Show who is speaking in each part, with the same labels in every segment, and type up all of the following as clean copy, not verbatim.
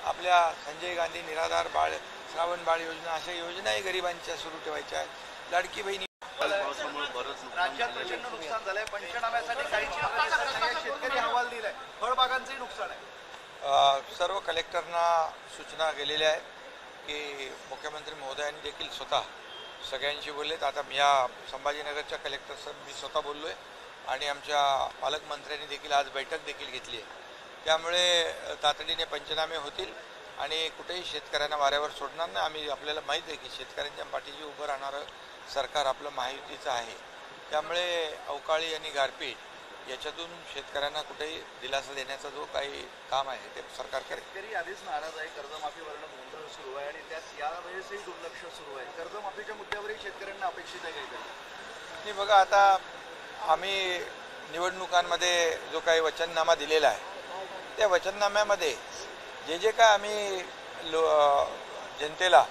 Speaker 1: आपल्या संजय गांधी निराधार बाळ श्रावण बाळ योजना अशा योजनाही गरिबांच्या सुरू ठेवायच्या आहेत। लाडकी बहीण
Speaker 2: राज्यात प्रचंड नुकसान झालंय, पंचनाम्यासाठी काही शेतकरी अहवाल दिलाय, फळबागांचंही नुकसान आहे।
Speaker 1: सर्व कलेक्टरना सूचना गेलेल्या आहेत की मुख्यमंत्री महोदयांनी देखील स्वतः सगळ्यांशी बोललेत। आता या संभाजीनगरच्या कलेक्टर मी स्वतः बोललोय आणि आमच्या पालकमंत्र्यांनी देखील आज बैठक देखील घेतली आहे। त्यामुळे तातडीने पंचनामे होतील आणि कुठेही शेतकऱ्यांना वाऱ्यावर सोडणार नाही। आम्ही आपल्याला माहीत आहे की शेतकऱ्यांच्या पाठीशी उभं राहणारं सरकार आपलं महायुतीचं आहे। त्यामुळे अवकाळी आणि गारपीट याच्यातून शेतकऱ्यांना कुठेही दिलासा देण्याचा जो काही काम आहे ते सरकार करेल।
Speaker 2: शेतकरी आधीच नाराज आहे, कर्जमाफीवरनं गोंधळ सुरू आहे आणि त्यात यावेळेसही दुर्लक्ष सुरू आहे। कर्जमाफीच्या मुद्द्यावरही शेतकऱ्यांना अपेक्षित आहे
Speaker 1: नाही बघा, आता आम्ही निवडणुकांमध्ये जो काही वचननामा दिलेला आहे त्या वचननाम्यामध्ये जे काय आम्ही जनतेला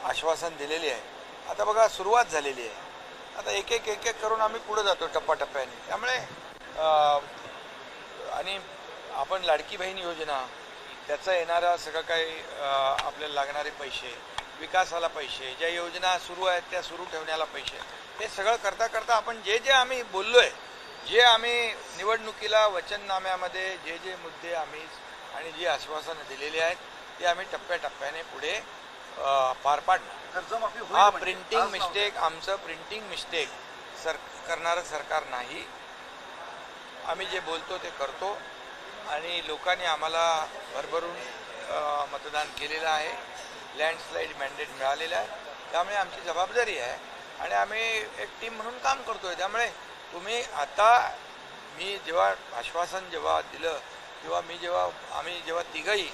Speaker 1: आश्वासन दिलेले आहे, आता बघा सुरुवात झालेली आहे। आता एक एक करून आम्ही पुढे जातो टप्प्याटप्प्याने। त्यामुळे आणि आपण लाडकी बहीण योजना त्याचा येणारा सगळं काही आपल्याला लागणारे पैसे, विकासाला पैसे, ज्या योजना सुरू आहेत त्या सुरू ठेवण्याला पैसे, हे सगळं करता करता आपण जे आम्ही बोललोय, जे आम्ही निवडणुकीला वचननाम्यामध्ये जे मुद्दे आम्ही आणि जी आश्वासनं दिलेली आहेत ते आम्ही टप्प्याटप्प्याने पुढे पार पाडणार।
Speaker 2: कर्जमाफी
Speaker 1: हा प्रिंटिंग मिस्टेक, आमचं प्रिंटिंग मिस्टेक करणारं सरकार नाही। आम्ही जे बोलतो ते करतो आणि लोकांनी आम्हाला भरभरून मतदान केलेलं आहे, लँडस्लाईड मॅन्डेट मिळालेलं आहे। त्यामुळे आमची जबाबदारी आहे आणि आम्ही एक टीम म्हणून काम करतोय। त्यामुळे तुम्ही आता मी जेव्हा आश्वासन दिलं किंवा आम्ही जेव्हा तिघही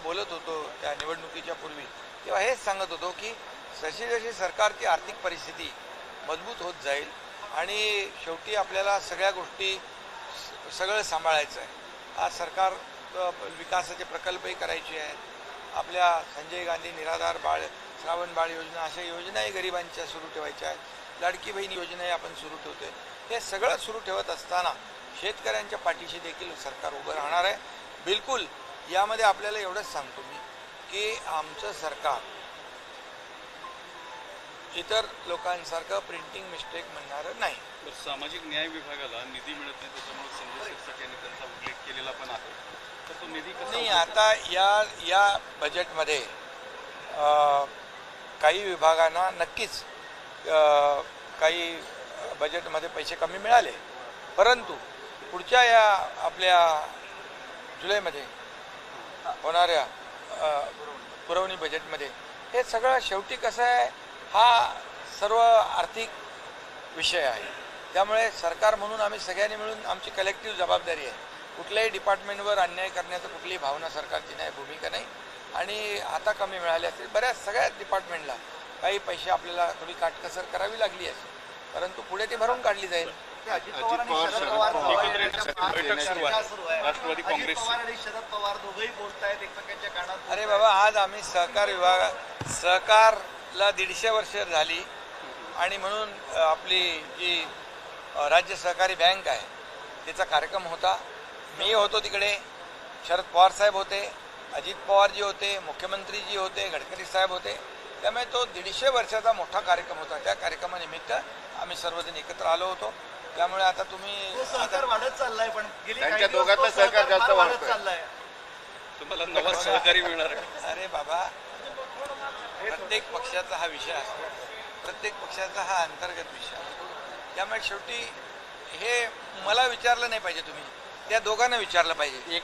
Speaker 1: बोलत होतो त्या निवडणुकीच्या पूर्वी, तेव्हा हेच सांगत होतो की जशी जशी सरकारची आर्थिक परिस्थिती मजबूत होत जाईल आणि शेवटी आपल्याला सगळ्या गोष्टी सगळं सांभाळायचं आहे। आज सरकार विकासाचे प्रकल्पही करायचे आहेत, आपल्या संजय गांधी निराधार बाळ श्रावण बाळ योजना अशा योजनाही गरिबांच्या सुरू ठेवायच्या आहेत। लाडकी बहीण योजनाही आपण सुरू ठेवतोय। हे सगळं सुरू ठेवत असताना शेतकऱ्यांच्या पाठीशी देखील सरकार उभं राहणार आहे। बिलकुल यामध्ये आपल्याला एवढंच सांगतो मी की आमचं सरकार इतर लोकांसारखं प्रिंटिंग मिस्टेक म्हणणारं नाही।
Speaker 3: सामाजिक न्याय विभागाला निधी मिळत नाही, त्याच्यामुळे संजय शिरसाट यांनी त्यांचा उल्लेख केलेला पण आहे, तर तो निधी कसा
Speaker 1: नाही। आता या बजेटमध्ये काही विभागांना नक्कीच काही बजेटमध्ये पैसे कमी मिळाले, परंतु पुढच्या या आपल्या जुलैमध्ये होणाऱ्या पुरवणी बजेटमध्ये हे सगळं शेवटी कसं आहे, हा सर्व आर्थिक विषय आहे। त्यामुळे सरकार म्हणून आम्ही सगळ्यांनी मिळून आमची कलेक्टिव्ह जबाबदारी आहे। कुठल्याही डिपार्टमेंटवर अन्याय करण्याचं कुठलीही भावना सरकारची नाही, भूमिका नाही। आणि आता कमी मिळाले असतील बऱ्याच सगळ्याच डिपार्टमेंटला काही पैसे आपल्याला थोडी काटकसर करावी लागली असेल, परंतु पुढे ती भरून काढली जाईल।
Speaker 2: अजित पवार आणि शरद पवार
Speaker 3: राष्ट्रवादी काँग्रेस
Speaker 2: आणि शरद पवार दोघंही बोलतायत एकमेकांच्या कानात।
Speaker 1: अरे बाबा, आज आम्ही सहकारला 150 वर्ष झाली आणि म्हणून आपली जी राज्य सहकारी बँक आहे त्याचा कार्यक्रम होता। मी होतो तिकडे, शरद पवार साहेब होते, अजित पवारजी होते, मुख्यमंत्रीजी होते, गडकरी साहेब होते। त्यामुळे तो 150 वर्षाचा मोठा कार्यक्रम होता। त्या कार्यक्रमानिमित्त आम्ही सर्वजण एकत्र आलो होतो। त्यामुळे आता तुम्ही
Speaker 2: सहकार वाढत चाललाय, पण
Speaker 4: त्यांच्या दोघांतलं सहकार जास्त वाढत
Speaker 2: चाललंय।
Speaker 3: तुम्हाला नवा सहकारी मिळणार आहे।
Speaker 1: अरे बाबा, प्रत्येक पक्षाचा हा विषय असतो, प्रत्येक पक्षाचा हा अंतर्गत विषय असतो। त्यामुळे शेवटी हे मला विचारलं नाही पाहिजे, तुम्ही त्या दोघांना विचारलं पाहिजे।